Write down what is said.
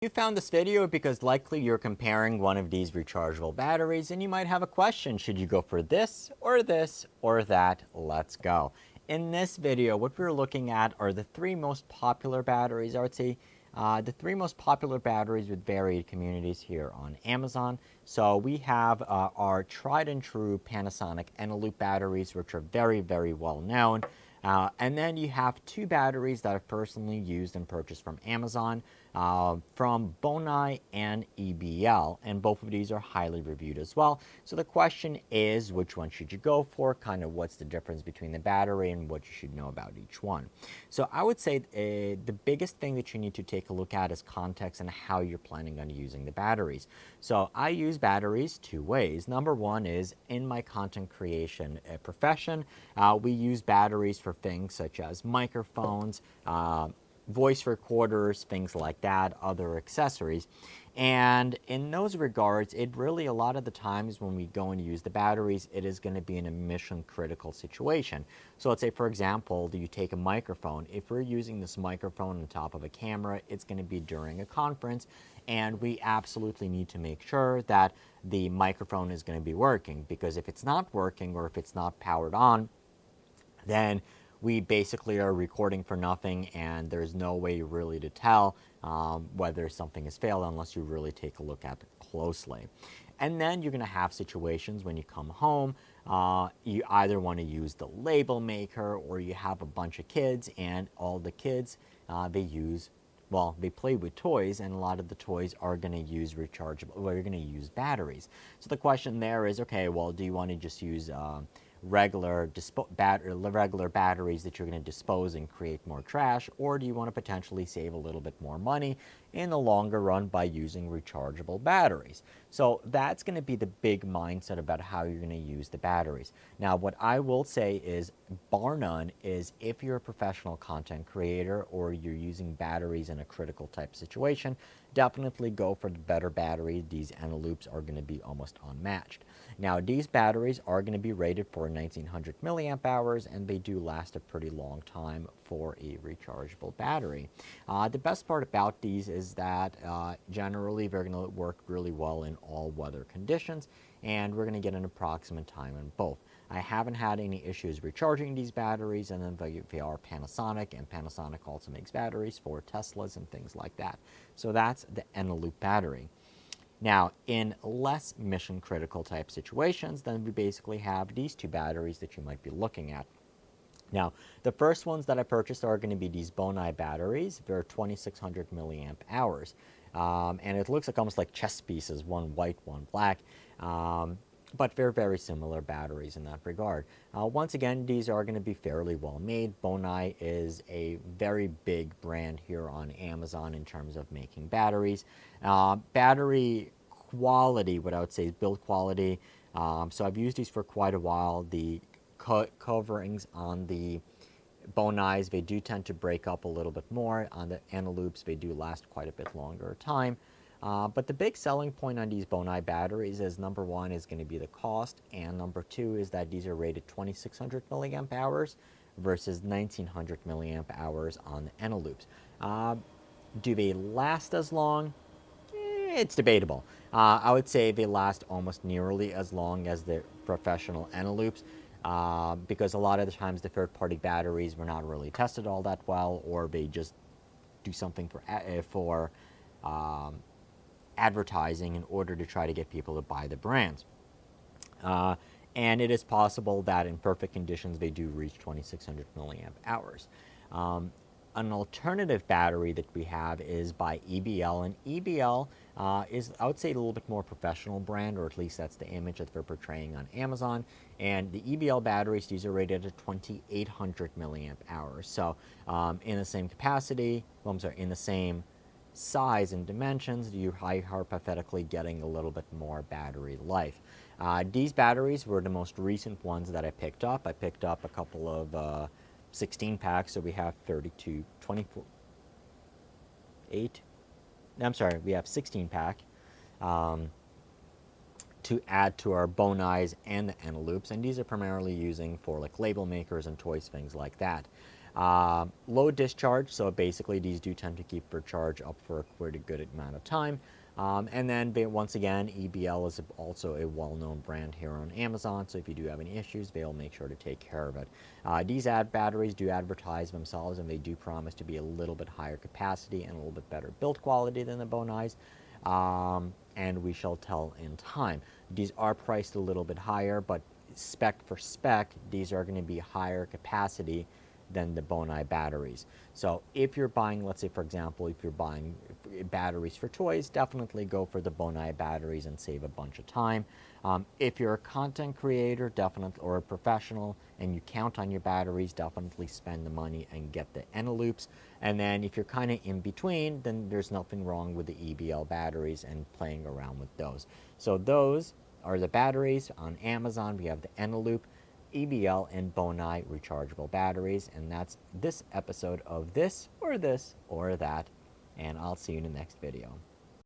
You found this video because likely you're comparing one of these rechargeable batteries and you might have a question. Should you go for this or this or that? Let's go. In this video, what we're looking at are the three most popular batteries. I would say the three most popular batteries with varied communities here on Amazon. So we have our tried and true Panasonic Eneloop batteries, which are very, very well known. And then you have two batteries that I've personally used and purchased from Amazon, from Bonai and EBL, and both of these are highly reviewed as well. So the question is, which one should you go for? Kind of what's the difference between the battery and what you should know about each one. So I would say the biggest thing that you need to take a look at is context and how you're planning on using the batteries. So I use batteries two ways. Number one is in my content creation profession, we use batteries for things such as microphones, voice recorders, things like that, other accessories. And in those regards, it really, a lot of the times when we go and use the batteries, it is going to be in a mission critical situation. So let's say, for example, you take a microphone. If we're using this microphone on top of a camera, it's going to be during a conference, and we absolutely need to make sure that the microphone is going to be working, because if it's not working or if it's not powered on, then we basically are recording for nothing, and there's no way really to tell whether something has failed unless you really take a look at it closely. And then you're going to have situations when you come home, you either want to use the label maker, or you have a bunch of kids, and all the kids, they play with toys, and a lot of the toys are going to use rechargeable, or you're going to use batteries. So the question there is, okay, well, do you want to just use regular batteries that you're going to dispose and create more trash, or do you want to potentially save a little bit more money in the longer run by using rechargeable batteries? So that's going to be the big mindset about how you're going to use the batteries. Now, what I will say is, bar none, is if you're a professional content creator or you're using batteries in a critical type situation, definitely go for the better battery. These Eneloops are going to be almost unmatched. Now, these batteries are going to be rated for 1900 milliamp hours, and they do last a pretty long time for a rechargeable battery. The best part about these is that generally they're going to work really well in all weather conditions, and we're going to get an approximate time on both. I haven't had any issues recharging these batteries, and then they are Panasonic, and Panasonic also makes batteries for Teslas and things like that. So that's the Eneloop battery. Now, in less mission critical type situations, then we basically have these two batteries that you might be looking at. Now, the first ones that I purchased are going to be these Bonai batteries. They're 2600 milliamp hours. And it looks like almost like chess pieces, one white, one black. But they're very similar batteries in that regard. Once again, these are going to be fairly well made. Bonai is a very big brand here on Amazon in terms of making batteries. Battery quality, what I would say is build quality. So I've used these for quite a while. The coverings on the Bonais, they do tend to break up a little bit more. On the Eneloops, they do last quite a bit longer time. But the big selling point on these Bonai batteries is, number one, is going to be the cost, and number two is that these are rated 2600 milliamp hours versus 1900 milliamp hours on the Eneloops. Do they last as long? It's debatable. I would say they last almost nearly as long as the professional Eneloops, because a lot of the times the third-party batteries were not really tested all that well, or they just do something for advertising in order to try to get people to buy the brands. And it is possible that in perfect conditions they do reach 2600 milliamp hours. An alternative battery that we have is by EBL, and EBL is, I would say, a little bit more professional brand, or at least that's the image that they're portraying on Amazon. And the EBL batteries, these are rated at 2800 milliamp hours. So in the same capacity, in the same size and dimensions, you are hypothetically getting a little bit more battery life. These batteries were the most recent ones that I picked up. I picked up a couple of 16 packs, so we have we have 16 pack to add to our Bonais and the Eneloops, and these are primarily using for like label makers and toys, things like that. Low discharge, so basically these do tend to keep their charge up for a pretty good amount of time. And then once again, EBL is also a well-known brand here on Amazon, so if you do have any issues, they'll make sure to take care of it. These batteries do advertise themselves, and they do promise to be a little bit higher capacity and a little bit better build quality than the Bonais, and we shall tell in time. These are priced a little bit higher, but spec for spec, these are going to be higher capacity than the Bonai batteries. So if you're buying, let's say for example, if you're buying batteries for toys, definitely go for the Bonai batteries and save a bunch of time. If you're a content creator, definitely, or a professional, and you count on your batteries, definitely spend the money and get the Eneloops. And then if you're kind of in between, then there's nothing wrong with the EBL batteries and playing around with those. So those are the batteries on Amazon. We have the Eneloop, EBL, and Bonai rechargeable batteries, and that's this episode of This or That, and I'll see you in the next video.